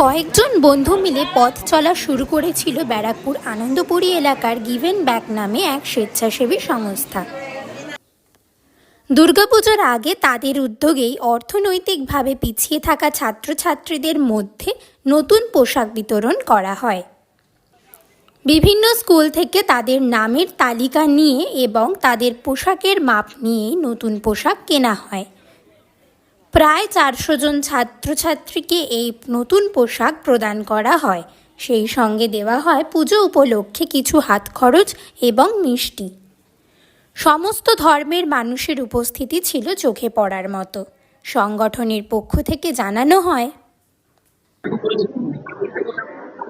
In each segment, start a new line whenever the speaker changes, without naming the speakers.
কয়েকজন বন্ধু মিলে পথ চলা শুরু করেছিল ব্যারাকপুর আনন্দপুরী এলাকার গিভেন ব্যাক নামে এক স্বেচ্ছাসেবী সংস্থা। দুর্গাপুজোর আগে তাদের উদ্যোগেই অর্থনৈতিকভাবে পিছিয়ে থাকা ছাত্রছাত্রীদের মধ্যে নতুন পোশাক বিতরণ করা হয়। বিভিন্ন স্কুল থেকে তাদের নামের তালিকা নিয়ে এবং তাদের পোশাকের মাপ নিয়ে নতুন পোশাক কেনা হয়। প্রায় 400 জন ছাত্রছাত্রীকে এই নতুন পোশাক প্রদান করা হয়। সেই সঙ্গে দেওয়া হয় পুজো উপলক্ষে কিছু হাত খরচ এবং মিষ্টি। সমস্ত ধর্মের মানুষের উপস্থিতি ছিল চোখে পড়ার মতো। সংগঠনের পক্ষ থেকে জানানো হয়,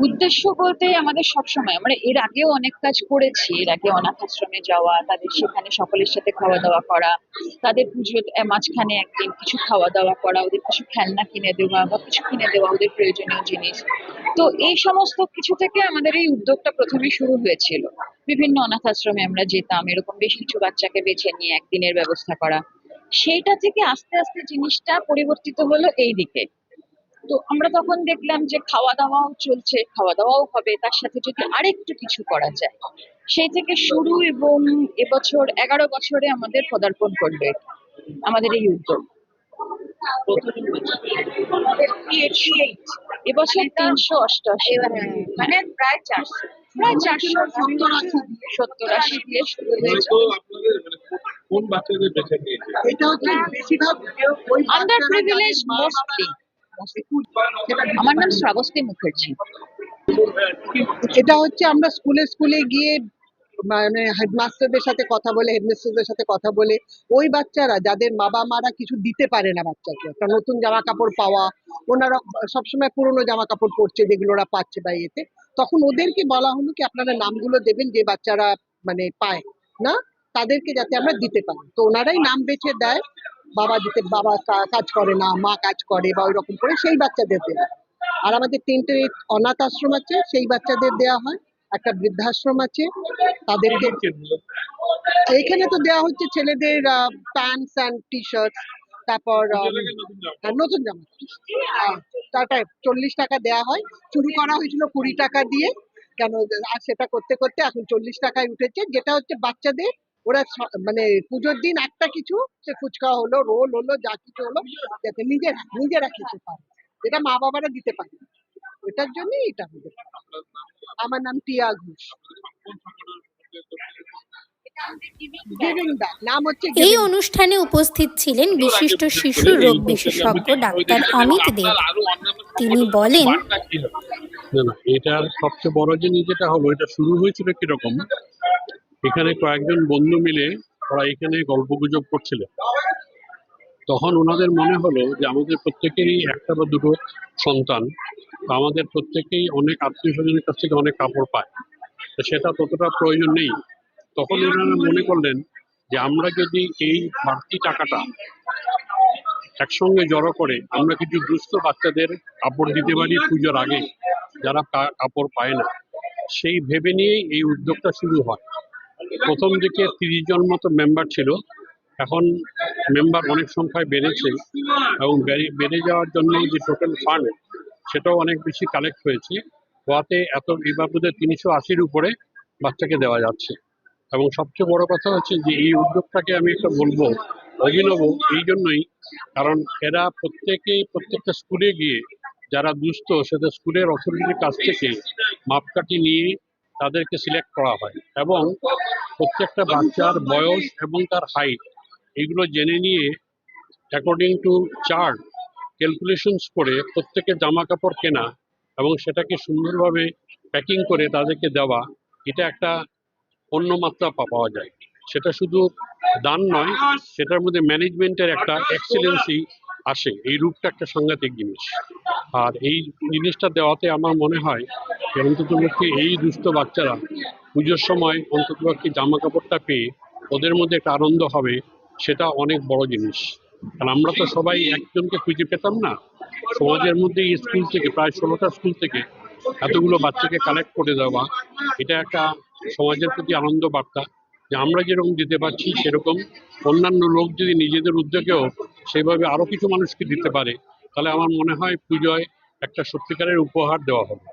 উদ্দেশ্য বলতে আমাদের সবসময় আমরা এর আগেও অনেক কাজ করেছি। এর আগে অনাথ আশ্রমে যাওয়া, তাদের সেখানে সকলের সাথে খাওয়া দাওয়া করা, তাদের পুজোর মাঝখানে একদিন কিছু খাওয়া দাওয়া করা, ওদের কিছু খেলনা কিনে দেওয়া বা কিছু কিনে দেওয়া, ওদের প্রয়োজনীয় জিনিস। তো এই সমস্ত কিছু থেকে আমাদের এই উদ্যোগটা প্রথমে শুরু হয়েছিল। বিভিন্ন অনাথ আশ্রমে আমরা যেতাম, এরকম বেশ কিছু বাচ্চাকে বেছে নিয়ে একদিনের ব্যবস্থা করা। সেইটা থেকে আস্তে আস্তে জিনিসটা পরিবর্তিত হলো এই দিকে। তো আমরা তখন দেখলাম যে খাওয়া দাওয়াও চলছে, খাওয়া দাওয়াও হবে, তার সাথে যদি আরেকটু কিছু করা যায়, সেই থেকে শুরু। এবং এবছর 11 বছরে আমাদের পদার্পণ করবে আমাদের এই উদ্যোগ। এবছর 388, মানে প্রায় 400 70-80 দিয়ে শুরু হয়েছে।
কোন বাচ্চাদের বেছে নিয়েছে?
এটা হচ্ছে বেশিরভাগ আন্ডার প্রিভিলেজ মোস্টলি। আমার নাম শ্রাবস্তী মুখার্জি।
এটা হচ্ছে আমরা স্কুলে স্কুলে গিয়ে মানে হেডমাস্টারদের সাথে কথা বলে, হেডমিস্ট্রেসদের সাথে কথা বলে, ওই বাচ্চারা যাদের বাবা মারা কিছু দিতে পারে না বাচ্চাকে, একটা নতুন জামা কাপড় পাওয়া, ওনারা সবসময় পুরোনো জামা কাপড় পরছে যেগুলো ওরা পাচ্ছে বা ইয়েতে, তখন ওদেরকে বলা হলো কি আপনারা নামগুলো দেবেন যে বাচ্চারা মানে পায় না, তাদেরকে যাতে আমরা দিতে পারি। তো ওনারাই নাম বেছে দেয়। বাবা কাজ করে না, মা কাজ করে বা ওই রকম করে সেই বাচ্চাদের দেওয়া। আর আমাদের 3টে অনাথ আশ্রম আছে, সেই বাচ্চাদের দেওয়া হয়। একটা বৃদ্ধাশ্রম আছে, তাদেরকে। এইখানে তো দেওয়া হচ্ছে ছেলেদের প্যান্টস অ্যান্ড টি শার্ট, তারপর নতুন জামা। তারপর 40 টাকা দেওয়া হয়। শুরু করা হয়েছিল 20 টাকা দিয়ে, কেন আর সেটা করতে করতে এখন 40 টাকায় উঠেছে, যেটা হচ্ছে বাচ্চাদের ওরা মানে পুজোর দিন একটা কিছু, সে ফুচকা হলো, রোল হলো, যা কিছু হলো, যাতে নিজেরা খেতে পারে, এটা মা বাবারা দিতে পারে। এটার জন্যই এটা আমাদের। আমার নাম টিয়া ঘোষ।
এই অনুষ্ঠানে উপস্থিত ছিলেন বিশিষ্ট শিশু রোগ বিশেষজ্ঞ ডাক্তার অমিত দেব। তিনি বলেন,
এটার সবচেয়ে বড় জিনিস যেটা হলো, এটা শুরু হয়েছিল কিরকম, এখানে কয়েকজন বন্ধু মিলে ওরা এখানে গল্পগুজব করছিল। তখন ওনাদের মনে হলো যে আমাদের প্রত্যেকেরই একটা বা দুটো সন্তান, আমাদের প্রত্যেকেই অনেক আত্মীয় স্বজনের কাছ থেকে অনেক কাপড় পায়, তো সেটা ততটা প্রয়োজন নেই। তখন ওনারা মনে করলেন যে আমরা যদি এই বাড়তি টাকাটা একসঙ্গে জড়ো করে আমরা কিছু দুস্থ বাচ্চাদের কাপড় দিতে পারি পুজোর আগে, যারা কাপড় পায় না, সেই ভেবে নিয়েই এই উদ্যোগটা শুরু হয়। প্রথম দিকে 30 জন মতো মেম্বার ছিল, এখন মেম্বার অনেক সংখ্যায় বেড়েছে, এবং বেড়ে যাওয়ার জন্য যে টোটাল ফান্ড সেটাও অনেক বেশি কালেক্ট হয়েছে। হওয়াতে এই বাবদে 380-র উপরে বাচ্চাকে দেওয়া যাচ্ছে। এবং সবচেয়ে বড় কথা হচ্ছে যে এই উদ্যোগটাকে আমি একটা বলবো অভিনব এই জন্যই, কারণ এরা প্রত্যেকটা স্কুলে গিয়ে যারা দুস্থ, সেটা স্কুলের অথরিটির কাছ থেকে মাপকাঠি নিয়ে তাদেরকে সিলেক্ট করা হয়, এবং প্রত্যেকটা বাচ্চার বয়স এবং তার হাইট এগুলো জেনে নিয়ে অ্যাকর্ডিং টু চার্ট ক্যালকুলেশনস করে প্রত্যেকের জামা কাপড় কেনা এবং সেটাকে সুন্দরভাবে প্যাকিং করে তাদেরকে দেওয়া, এটা একটা অন্য মাত্রা পাওয়া যায়। সেটা শুধু দান নয়, সেটার মধ্যে ম্যানেজমেন্টের একটা এক্সেলেন্সি আসে। এই রূপটা একটা সাংঘাতিক জিনিস। আর এই জিনিসটা দেওয়াতে আমার মনে হয় যে অন্ততপক্ষে এই দুস্থ বাচ্চারা পুজোর সময় অন্ততপক্ষে জামা কাপড়টা পেয়ে ওদের মধ্যে একটা আনন্দ হবে, সেটা অনেক বড় জিনিস। কারণ আমরা তো সবাই একজনকে খুঁজে পেতাম না, সমাজের মধ্যে স্কুল থেকে প্রায় 16টা স্কুল থেকে এতগুলো বাচ্চাকে কালেক্ট করে দেওয়া, এটা একটা সমাজের প্রতি আনন্দ বার্তা যে আমরা যেরকম দিতে পারছি সেরকম অন্যান্য লোক যদি নিজেদের উদ্যোগেও সেভাবে আরো কিছু মানুষকে দিতে পারে, তাহলে আমার মনে হয় পুজোয় একটা সত্যিকারের উপহার দেওয়া হবে।